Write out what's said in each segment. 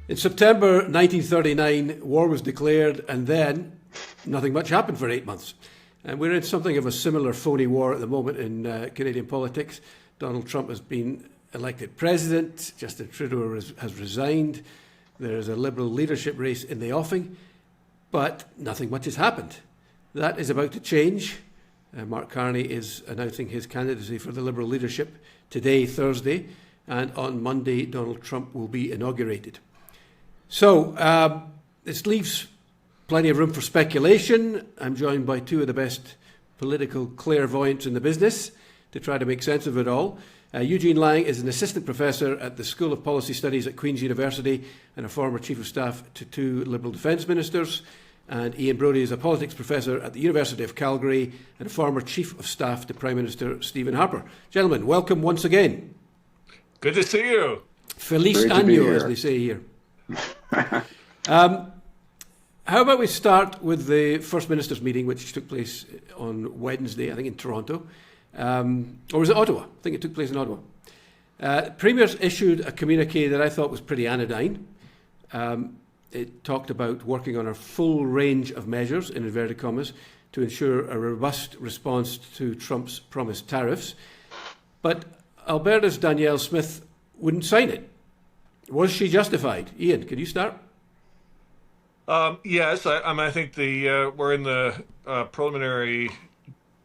In September 1939, war was declared, and then nothing much happened for 8 months. And we're in something of a similar phony war at the moment in Canadian politics. Donald Trump has been elected president. Justin Trudeau has resigned. There is a Liberal leadership race in the offing, but nothing much has happened. That is about to change. Mark Carney is announcing his candidacy for the Liberal leadership today, Thursday, and on Monday, Donald Trump will be inaugurated. So this leaves plenty of room for speculation. I'm joined by two of the best political clairvoyants in the business to try to make sense of it all. Eugene Lang is an assistant professor at the School of Policy Studies at Queen's University and a former chief of staff to two Liberal defence ministers. And Ian Brodie is a politics professor at the University of Calgary and a former chief of staff to Prime Minister Stephen Harper. Gentlemen, welcome once again. Good to see you. Feliz año, as they say here. How about we start with the First Minister's meeting, which took place on Wednesday, I think in Toronto. Or was it Ottawa? I think it took place in Ottawa. Premiers issued a communique that I thought was pretty anodyne. It talked about working on a full range of measures, in inverted commas, to ensure a robust response to Trump's promised tariffs. But Alberta's Danielle Smith wouldn't sign it. Was she justified? Ian, could you start? Yes, I think we're in the preliminary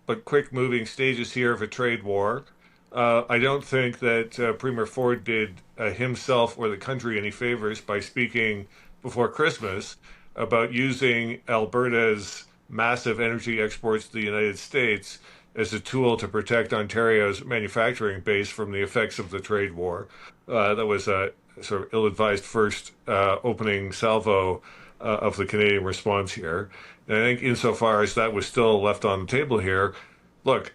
but quick-moving stages here of a trade war. I don't think that Premier Ford did himself or the country any favors by speaking before Christmas about using Alberta's massive energy exports to the United States as a tool to protect Ontario's manufacturing base from the effects of the trade war. That was a sort of ill-advised first opening salvo of the Canadian response here. And I think insofar as that was still left on the table here, look,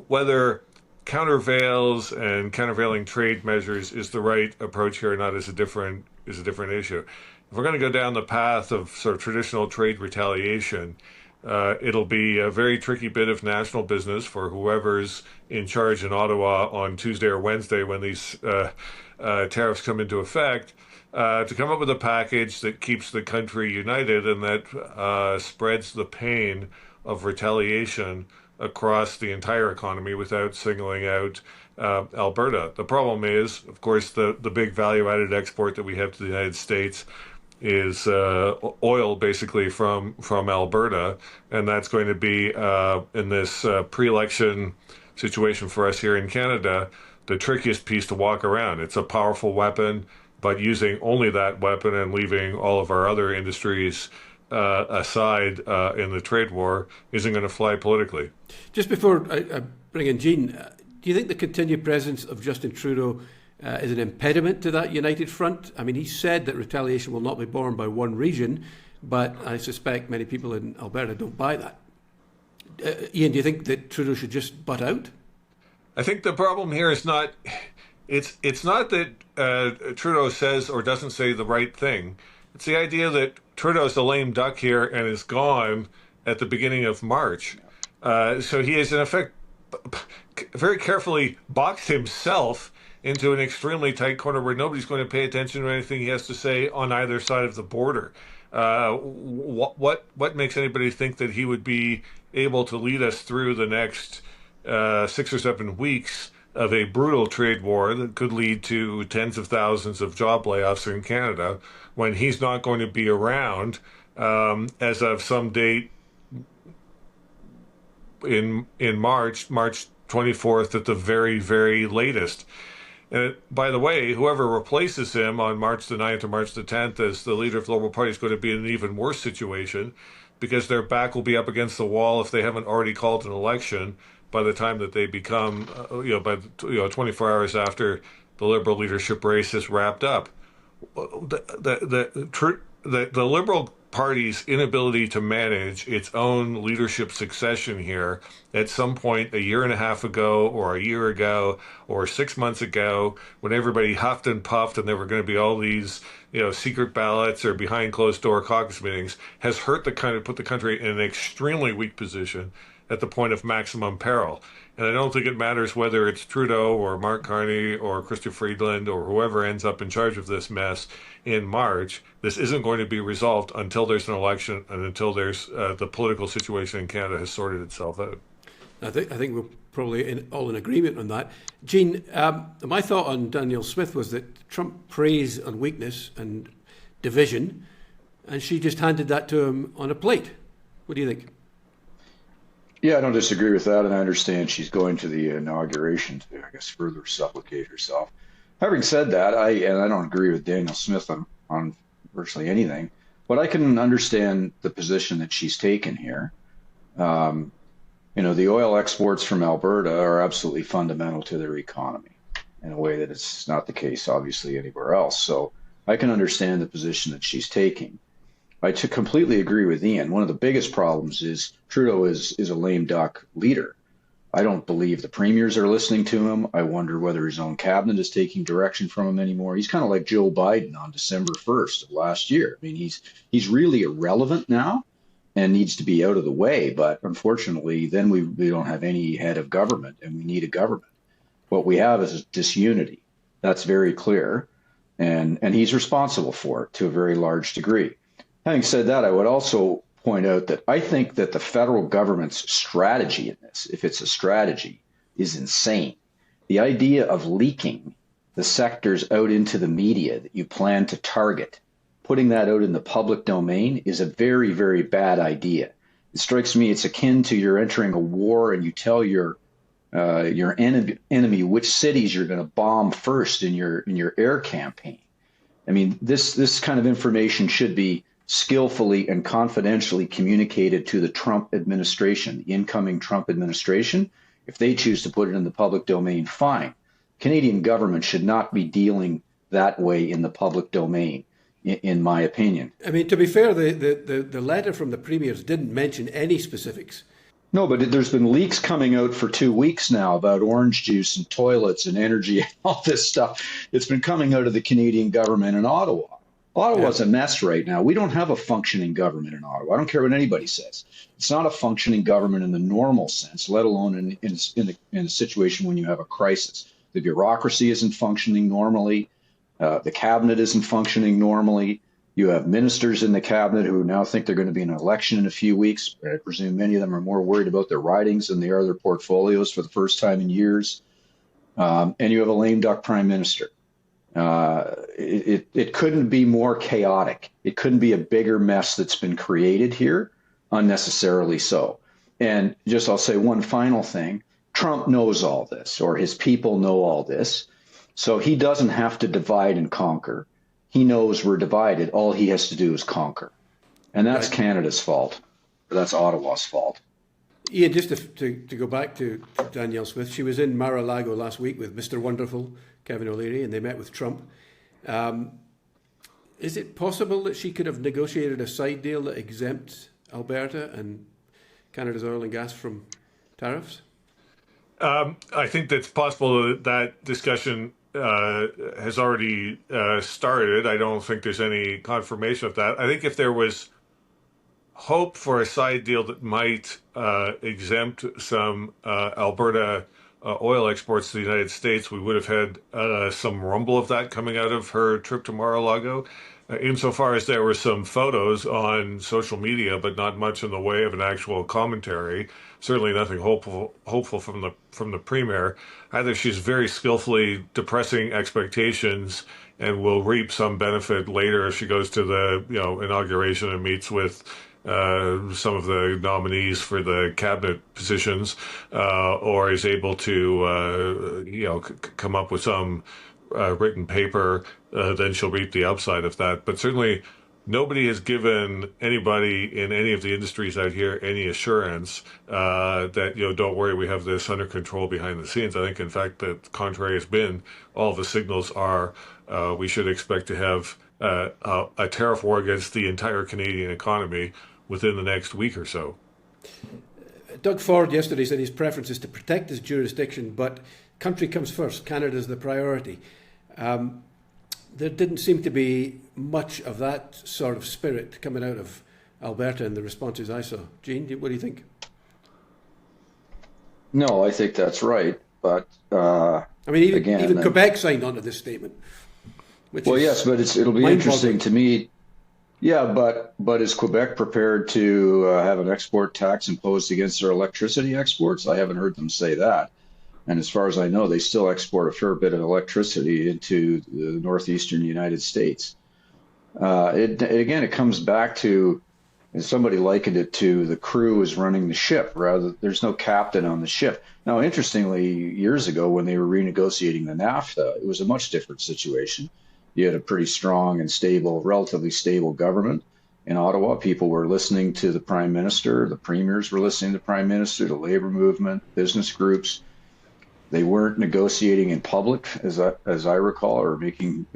whether countervails and countervailing trade measures is the right approach here or not is a different issue. If we're going to go down the path of sort of traditional trade retaliation, it'll be a very tricky bit of national business for whoever's in charge in Ottawa on Tuesday or Wednesday when these tariffs come into effect, to come up with a package that keeps the country united and that spreads the pain of retaliation across the entire economy without singling out Alberta. The problem is, of course, the big value-added export that we have to the United States is oil, basically, from Alberta, and that's going to be, in this pre-election situation for us here in Canada, the trickiest piece to walk around. It's a powerful weapon, but using only that weapon and leaving all of our other industries aside in the trade war isn't going to fly politically. Just before I bring in Gene, do you think the continued presence of Justin Trudeau is an impediment to that united front? I mean, he said that retaliation will not be borne by one region, but I suspect many people in Alberta don't buy that. Ian, do you think that Trudeau should just butt out? I think the problem here is not, it's not that Trudeau says or doesn't say the right thing. It's the idea that Trudeau's a lame duck here and is gone at the beginning of March. So he has, in effect, very carefully boxed himself into an extremely tight corner where nobody's going to pay attention to anything he has to say on either side of the border. What makes anybody think that he would be able to lead us through the next 6 or 7 weeks of a brutal trade war that could lead to tens of thousands of job layoffs in Canada when he's not going to be around as of some date in March 24th at the very, very latest. And by the way, whoever replaces him on March the 9th or March the 10th as the leader of the Liberal Party is going to be in an even worse situation because their back will be up against the wall if they haven't already called an election by the time that they become, 24 hours after the Liberal leadership race is wrapped up. The Liberal Party's inability to manage its own leadership succession here at some point a year and a half ago or a year ago or 6 months ago when everybody huffed and puffed and there were going to be all these secret ballots or behind closed door caucus meetings has put the country in an extremely weak position. at the point of maximum peril. And I don't think it matters whether it's Trudeau or Mark Carney or Chrystia Freeland or whoever ends up in charge of this mess in March. This isn't going to be resolved until there's an election and until there's the political situation in Canada has sorted itself out. I think we're probably all in agreement on that. Gene, my thought on Danielle Smith was that Trump preys on weakness and division, and she just handed that to him on a plate. What do you think? Yeah, I don't disagree with that, and I understand she's going to the inauguration to, I guess, further supplicate herself. Having said that, I don't agree with Danielle Smith on virtually anything, but I can understand the position that she's taken here. The oil exports from Alberta are absolutely fundamental to their economy in a way that it's not the case, obviously, anywhere else. So I can understand the position that she's taking. I completely agree with Ian. One of the biggest problems is Trudeau is a lame duck leader. I don't believe the premiers are listening to him. I wonder whether his own cabinet is taking direction from him anymore. He's kind of like Joe Biden on December 1st of last year. I mean, he's really irrelevant now and needs to be out of the way. But unfortunately, then we don't have any head of government, and we need a government. What we have is disunity. That's very clear. And he's responsible for it to a very large degree. Having said that, I would also point out that I think that the federal government's strategy in this, if it's a strategy, is insane. The idea of leaking the sectors out into the media that you plan to target, putting that out in the public domain is a very, very bad idea. It strikes me it's akin to you're entering a war and you tell your enemy which cities you're going to bomb first in your air campaign. I mean, this kind of information should be skillfully and confidentially communicated to the Trump administration, the incoming Trump administration. If they choose to put it in the public domain, fine. Canadian government should not be dealing that way in the public domain, in my opinion. I mean, to be fair, the letter from the premiers didn't mention any specifics. No, but there's been leaks coming out for 2 weeks now about orange juice and toilets and energy and all this stuff. It's been coming out of the Canadian government in Ottawa. Ottawa's a mess right now. We don't have a functioning government in Ottawa. I don't care what anybody says. It's not a functioning government in the normal sense, let alone in a situation when you have a crisis. The bureaucracy isn't functioning normally. The cabinet isn't functioning normally. You have ministers in the cabinet who now think they're going to be in an election in a few weeks. I presume many of them are more worried about their ridings than they are their portfolios for the first time in years. And you have a lame duck prime minister. It couldn't be more chaotic. It couldn't be a bigger mess that's been created here, unnecessarily so. And just I'll say one final thing. Trump knows all this, or his people know all this. So he doesn't have to divide and conquer. He knows we're divided. All he has to do is conquer. And that's Canada's fault. That's Ottawa's fault. Ian, just to go back to Danielle Smith, she was in Mar-a-Lago last week with Mr. Wonderful, Kevin O'Leary, and they met with Trump. Is it possible that she could have negotiated a side deal that exempts Alberta and Canada's oil and gas from tariffs? I think that's possible that discussion has already started. I don't think there's any confirmation of that. I think if there was hope for a side deal that might exempt some Alberta oil exports to the United States, we would have had some rumble of that coming out of her trip to Mar-a-Lago. Insofar as there were some photos on social media, but not much in the way of an actual commentary. Certainly nothing hopeful from the premier. Either she's very skillfully depressing expectations and will reap some benefit later if she goes to the inauguration and meets with some of the nominees for the cabinet positions, or is able to come up with some written paper, then she'll reap the upside of that. But certainly nobody has given anybody in any of the industries out here any assurance that, don't worry, we have this under control behind the scenes. I think, in fact, that the contrary has been. All the signals are we should expect to have a tariff war against the entire Canadian economy within the next week or so. Doug Ford yesterday said his preference is to protect his jurisdiction, but country comes first. Canada's the priority. There didn't seem to be much of that sort of spirit coming out of Alberta in the responses I saw. Gene, what do you think? No, I think that's right. But I mean, again, even Quebec signed on to this statement, which well, is yes, but it'll be interesting mind-boggling. to me. Yeah, but is Quebec prepared to have an export tax imposed against their electricity exports? I haven't heard them say that. And as far as I know, they still export a fair bit of electricity into the northeastern United States. Again, it comes back to, and somebody likened it to the crew is running the ship rather. There's no captain on the ship. Now, interestingly, years ago when they were renegotiating the NAFTA, it was a much different situation. You had a pretty strong and stable, relatively stable government in Ottawa. People were listening to the prime minister. The premiers were listening to the prime minister, the labor movement, business groups. They weren't negotiating in public, as I recall, or making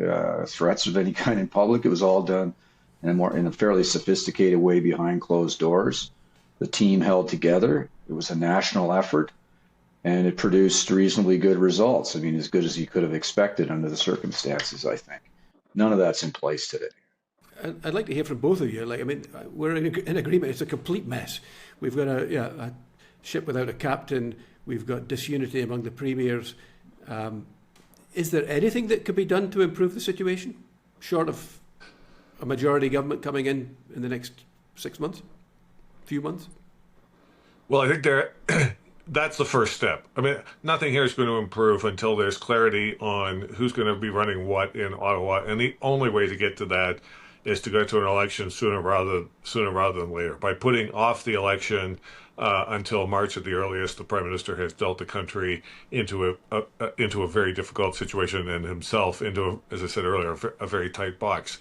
threats of any kind in public. It was all done in a fairly sophisticated way behind closed doors. The team held together. It was a national effort, and it produced reasonably good results. I mean, as good as you could have expected under the circumstances, I think. None of that's in place today. I'd like to hear from both of you. Like, I mean, we're in agreement. It's a complete mess. We've got a ship without a captain. We've got disunity among the premiers. Is there anything that could be done to improve the situation, short of a majority government coming in the next 6 months, few months? Well, I think that's the first step. I mean, nothing here is going to improve until there's clarity on who's going to be running what in Ottawa, and the only way to get to that is to go to an election sooner rather than later. By putting off the election until March at the earliest, the Prime Minister has dealt the country into a very difficult situation and himself into, as I said earlier, a very tight box.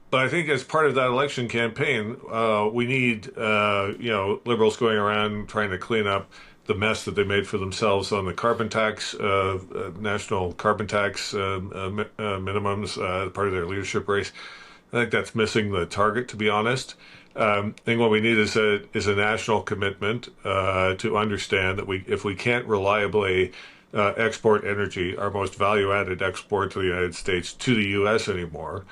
But I think as part of that election campaign, we need Liberals going around trying to clean up the mess that they made for themselves on the carbon tax, national carbon tax minimums, part of their leadership race. I think that's missing the target, to be honest. I think what we need is a national commitment to understand that if we can't reliably export energy, our most value-added export to the United States, to the U.S. anymore,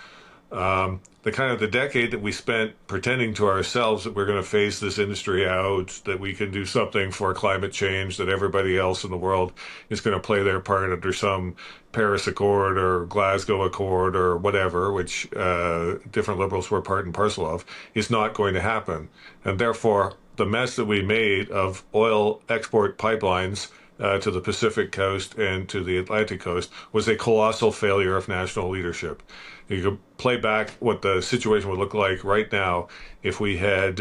the decade that we spent pretending to ourselves that we're going to phase this industry out, that we can do something for climate change, that everybody else in the world is going to play their part under some Paris Accord or Glasgow Accord or whatever, which different Liberals were part and parcel of, is not going to happen. And therefore, the mess that we made of oil export pipelines to the Pacific coast and to the Atlantic coast was a colossal failure of national leadership. You could play back what the situation would look like right now if we had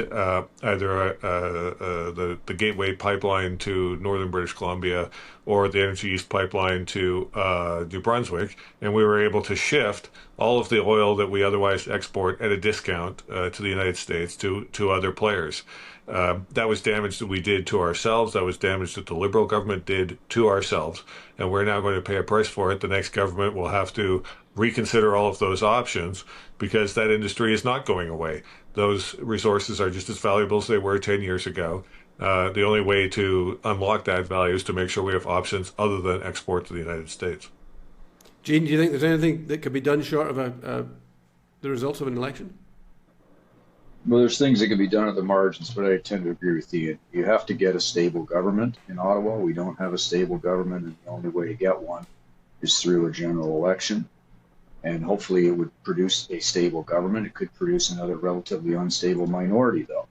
either the Gateway pipeline to northern British Columbia or the Energy East pipeline to New Brunswick, and we were able to shift all of the oil that we otherwise export at a discount to the United States to other players. That was damage that we did to ourselves. That was damage that the Liberal government did to ourselves. And we're now going to pay a price for it. The next government will have to reconsider all of those options because that industry is not going away. Those resources are just as valuable as they were 10 years ago. The only way to unlock that value is to make sure we have options other than export to the United States. Gene, do you think there's anything that could be done short of the results of an election? Well, there's things that can be done at the margins, but I tend to agree with you. You have to get a stable government in Ottawa. We don't have a stable government, and the only way to get one is through a general election. And hopefully it would produce a stable government. It could produce another relatively unstable minority, though.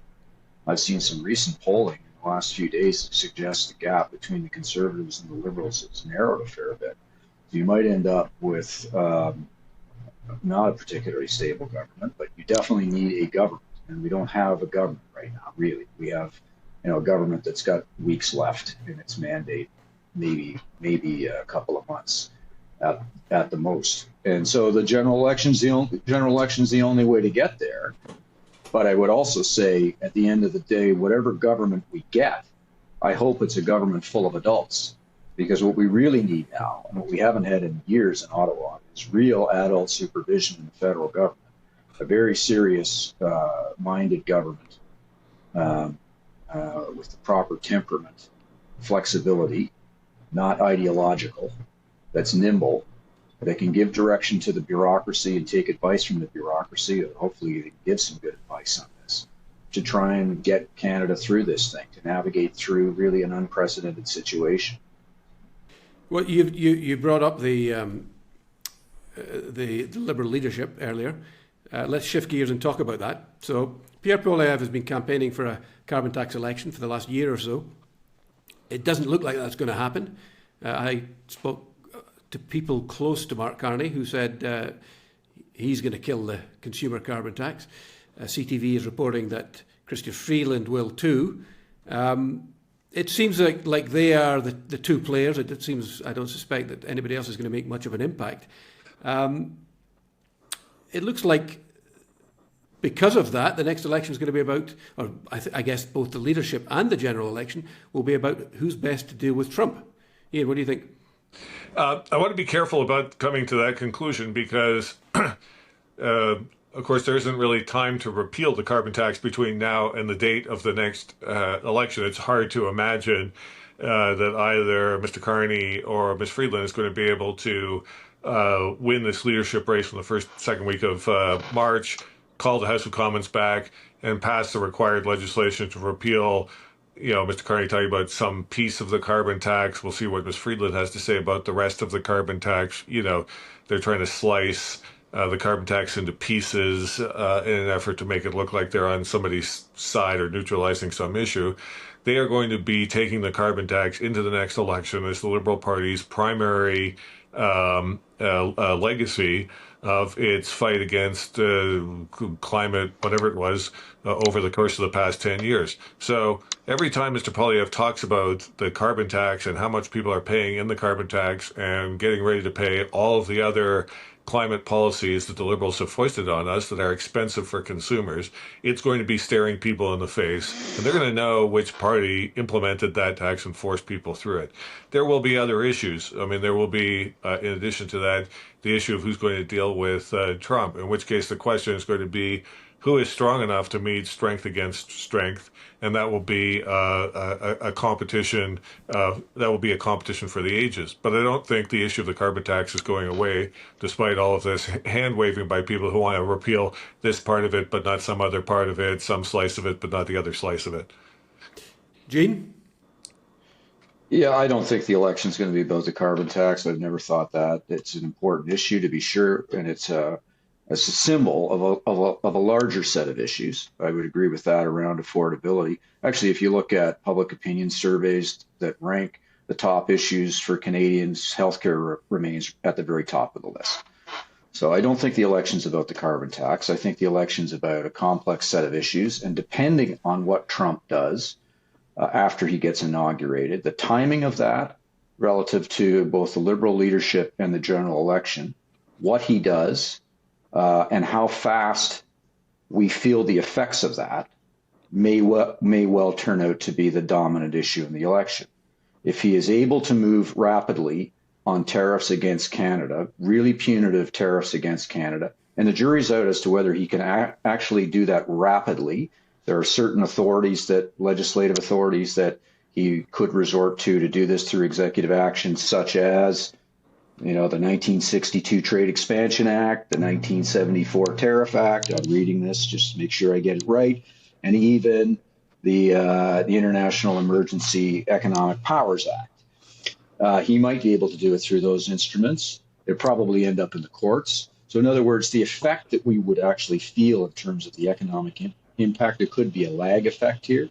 I've seen some recent polling in the last few days that suggests the gap between the Conservatives and the Liberals has narrowed a fair bit. So you might end up with not a particularly stable government, but you definitely need a government. And we don't have a government right now, really. We have, a government that's got weeks left in its mandate, maybe a couple of months at the most. And so the general election's the only way to get there. But I would also say, at the end of the day, whatever government we get, I hope it's a government full of adults. Because what we really need now, and what we haven't had in years in Ottawa, is real adult supervision in the federal government. A very serious minded government with the proper temperament, flexibility, not ideological, that's nimble, that can give direction to the bureaucracy and take advice from the bureaucracy. Hopefully you can give some good advice on this. to try and get Canada through this thing, to navigate through really an unprecedented situation. Well, you brought up the Liberal leadership earlier. Let's shift gears and talk about that. So Pierre Poilievre has been campaigning for a carbon tax election for the last year or so. It doesn't look like that's going to happen. I spoke to people close to Mark Carney who said he's going to kill the consumer carbon tax. CTV is reporting that Chrystia Freeland will too. It seems like they are the two players. It seems, I don't suspect that anybody else is going to make much of an impact. It looks like because of that, the next election is going to be about, or I guess both the leadership and the general election will be about who's best to deal with Trump. Ian, what do you think? I want to be careful about coming to that conclusion because, of course, there isn't really time to repeal the carbon tax between now and the date of the next election. It's hard to imagine that either Mr. Carney or Ms. Freeland is going to be able to win this leadership race from the second week of March, call the House of Commons back, and pass the required legislation to repeal. Mr. Carney talking about some piece of the carbon tax. We'll see what Ms. Freeland has to say about the rest of the carbon tax. They're trying to slice the carbon tax into pieces in an effort to make it look like they're on somebody's side or neutralizing some issue. They are going to be taking the carbon tax into the next election as the Liberal Party's primary legacy of its fight against climate, whatever it was, over the course of the past 10 years. So every time Mr. Poilievre talks about the carbon tax and how much people are paying in the carbon tax and getting ready to pay all of the other climate policies that the Liberals have foisted on us that are expensive for consumers, it's going to be staring people in the face, and they're going to know which party implemented that tax and forced people through it. There will be other issues. I mean, there will be, in addition to that, the issue of who's going to deal with Trump, in which case the question is going to be who is strong enough to meet strength against strength, and that will be a competition. That will be a competition for the ages. But I don't think the issue of the carbon tax is going away, despite all of this hand waving by people who want to repeal this part of it, but not some other part of it, some slice of it, but not the other slice of it. Gene? Yeah, I don't think the election is going to be about the carbon tax. I've never thought that. It's an important issue to be sure, and it's a symbol of a larger set of issues. I would agree with that around affordability. Actually, if you look at public opinion surveys that rank the top issues for Canadians, healthcare remains at the very top of the list. So I don't think the election's about the carbon tax. I think the election's about a complex set of issues, and depending on what Trump does after he gets inaugurated, the timing of that relative to both the Liberal leadership and the general election, what he does, and how fast we feel the effects of that may well turn out to be the dominant issue in the election. If he is able to move rapidly on tariffs against Canada, really punitive tariffs against Canada, and the jury's out as to whether he can actually do that rapidly. There are certain legislative authorities that he could resort to do this through executive action, such as the 1962 Trade Expansion Act, the 1974 Tariff Act. I'm reading this just to make sure I get it right, and even the International Emergency Economic Powers Act. He might be able to do it through those instruments. It'd probably end up in the courts. So in other words, the effect that we would actually feel in terms of the economic impact, it could be a lag effect here,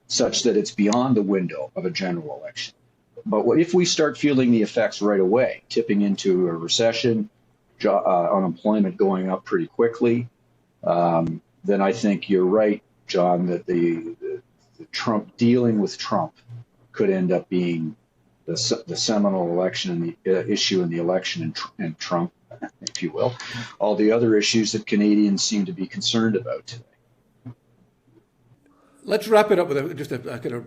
such that it's beyond the window of a general election. But if we start feeling the effects right away, tipping into a recession, unemployment going up pretty quickly, then I think you're right, John, that the Trump dealing with Trump could end up being the seminal election and the issue in the election, and Trump, if you will, all the other issues that Canadians seem to be concerned about today. Let's wrap it up with just a kind of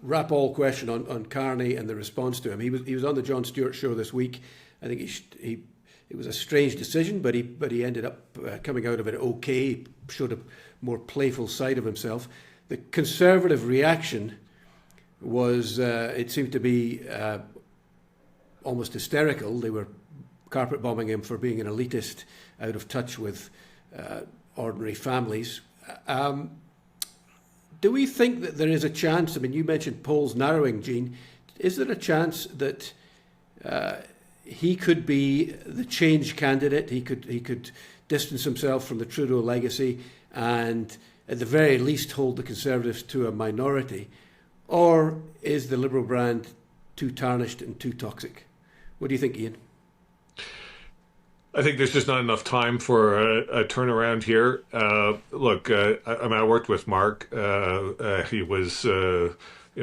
wrap-all question on Carney and the response to him. He was on the Jon Stewart show this week. I think it was a strange decision, but he ended up coming out of it okay. He showed a more playful side of himself. The Conservative reaction was, it seemed to be almost hysterical. They were carpet bombing him for being an elitist, out of touch with ordinary families. Do we think that there is a chance? I mean, you mentioned polls narrowing, Gene. Is there a chance that he could be the change candidate? He could distance himself from the Trudeau legacy and, at the very least, hold the Conservatives to a minority? Or is the Liberal brand too tarnished and too toxic? What do you think, Ian? I think there's just not enough time for a turnaround here. Look, I worked with Mark. He was,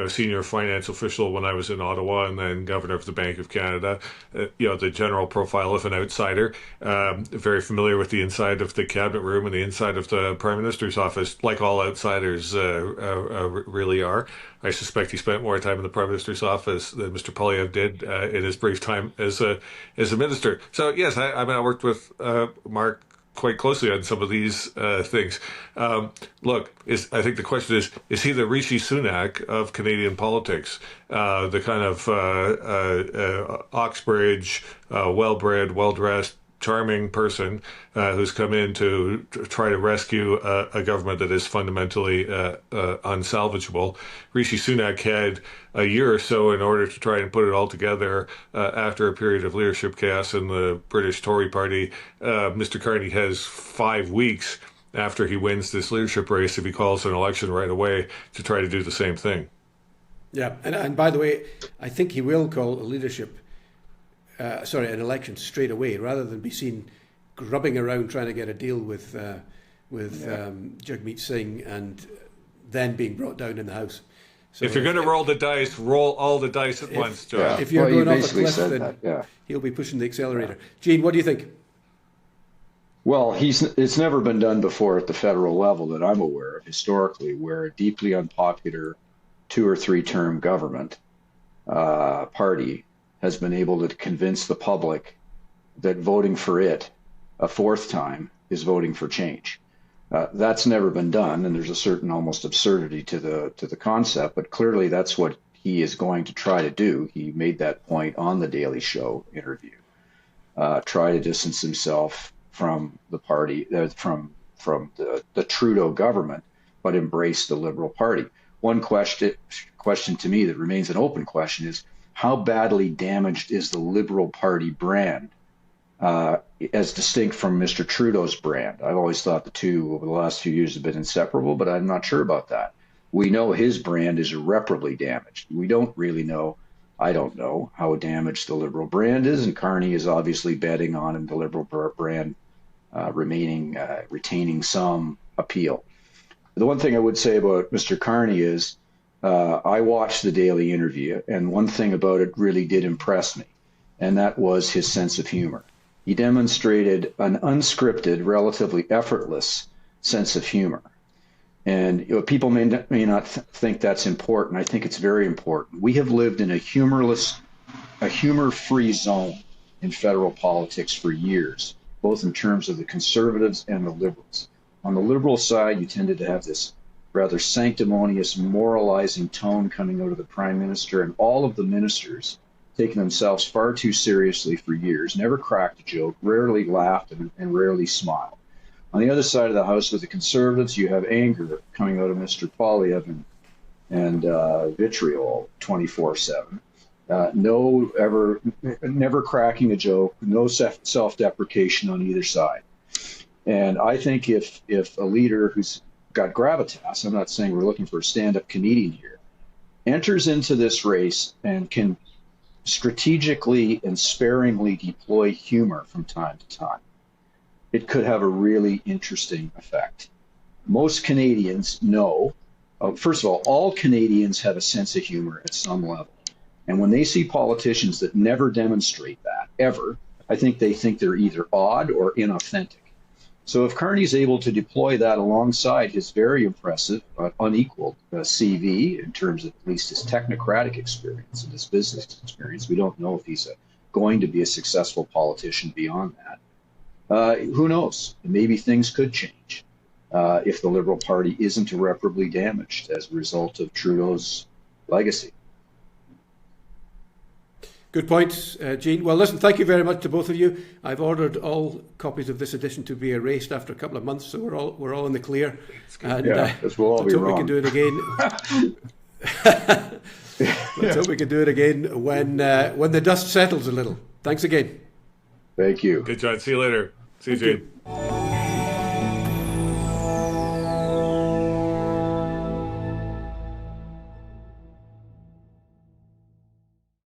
senior finance official when I was in Ottawa, and then governor of the Bank of Canada. The general profile of an outsider. Very familiar with the inside of the cabinet room and the inside of the Prime Minister's office, like all outsiders really are. I suspect he spent more time in the Prime Minister's office than Mr. Poilievre did in his brief time as a minister. So yes, I worked with Mark quite closely on some of these things. Look, I think the question is he the Rishi Sunak of Canadian politics? The kind of Oxbridge, well-bred, well-dressed, charming person who's come in to try to rescue a government that is fundamentally unsalvageable. Rishi Sunak had a year or so in order to try and put it all together after a period of leadership chaos in the British Tory party. Mr. Carney has 5 weeks after he wins this leadership race, if he calls an election right away, to try to do the same thing. Yeah, and by the way, I think he will call an election straight away, rather than be seen grubbing around trying to get a deal with Jagmeet Singh and then being brought down in the House. So if you're going to roll the dice, roll all the dice at once, John. If you're going off a cliff, then he'll be pushing the accelerator. Gene, what do you think? Well, it's never been done before at the federal level that I'm aware of, historically, where a deeply unpopular 2 or 3 term government party has been able to convince the public that voting for it a 4th time is voting for change. That's never been done, and there's a certain almost absurdity to the concept, but clearly that's what he is going to try to do. He made that point on the Daily Show interview. Try to distance himself from the party, from the Trudeau government, but embrace the Liberal Party. One question to me that remains an open question is, how badly damaged is the Liberal Party brand as distinct from Mr. Trudeau's brand? I've always thought the two over the last few years have been inseparable, but I'm not sure about that. We know his brand is irreparably damaged. We don't really know, I don't know, how damaged the Liberal brand is, and Carney is obviously betting on the Liberal brand retaining some appeal. The one thing I would say about Mr. Carney is, I watched the Daily interview, and one thing about it really did impress me, and that was his sense of humor. He demonstrated an unscripted, relatively effortless sense of humor. And people may not think that's important. I think it's very important. We have lived in a humor-free zone in federal politics for years, both in terms of the Conservatives and the Liberals. On the Liberal side, you tended to have this rather sanctimonious, moralizing tone coming out of the Prime Minister, and all of the ministers taking themselves far too seriously for years, never cracked a joke, rarely laughed, and rarely smiled. On the other side of the House with the Conservatives, you have anger coming out of Mr. Poilievre and vitriol 24/7. Never cracking a joke, no self-deprecation on either side. And I think if a leader who's got gravitas, I'm not saying we're looking for a stand-up comedian here, enters into this race and can strategically and sparingly deploy humor from time to time, it could have a really interesting effect. Most Canadians know, first of all Canadians have a sense of humor at some level. And when they see politicians that never demonstrate that, ever, I think they think they're either odd or inauthentic. So if Carney's able to deploy that alongside his very impressive, unequaled CV in terms of at least his technocratic experience and his business experience, we don't know if he's going to be a successful politician beyond that. Who knows? Maybe things could change if the Liberal Party isn't irreparably damaged as a result of Trudeau's legacy. Good points, Gene. Well, listen, thank you very much to both of you. I've ordered all copies of this edition to be erased after a couple of months, so we're all in the clear. And because we'll all be let's hope wrong. we can do it again. Let's hope we can do it again when the dust settles a little. Thanks again. Thank you. Good, John. See you later. See you, Gene.